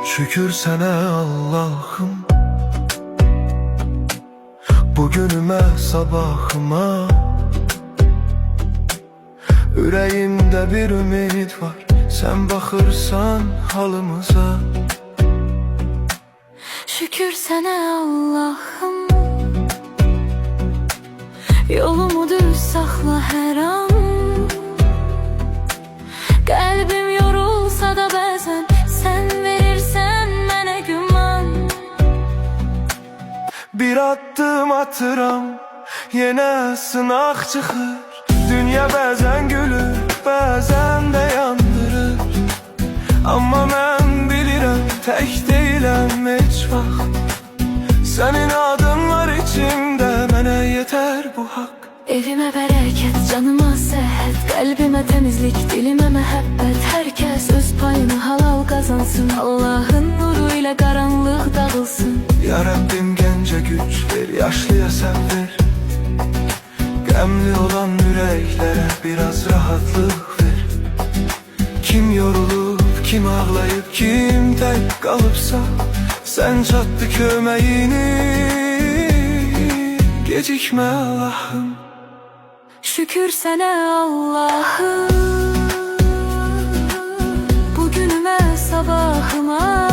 Şükür sana Allah'ım, bugünüme sabahıma. Ürəyimdə bir ümid var, sen baxırsan halımıza. Şükür sana Allah'ım, yolumu düz saxla hər an. Qəlbim yorulsa da bəzən sən verirsən mənə güman. Bir addım atıram, yenə sınaq çıxır. Dünya bəzən gülür, bəzən də yandırır. Amma mən bilirəm, tək deyiləm heç vaxt. Sənin adın var içimdə, mənə yetər bu haqq. Evimə bərəkət, canıma səhət, qəlbimə təmizlik, dilimə məhəbbət. Hər kəs öz payını halal qazansın, Allahın nuru ilə qaranlıq dağılsın. Ya Rabbim gəncə güc ver, yaşlıya səbr ver. Qəmli olan ürəklərə biraz rahatlıq ver. Kim yorulub, kim ağlayıb, kim tək qalıbsa, sən çatdı köməyini, gecikmə Allah'ım. Şükür sənə Allah'ım, bugünümə sabahıma.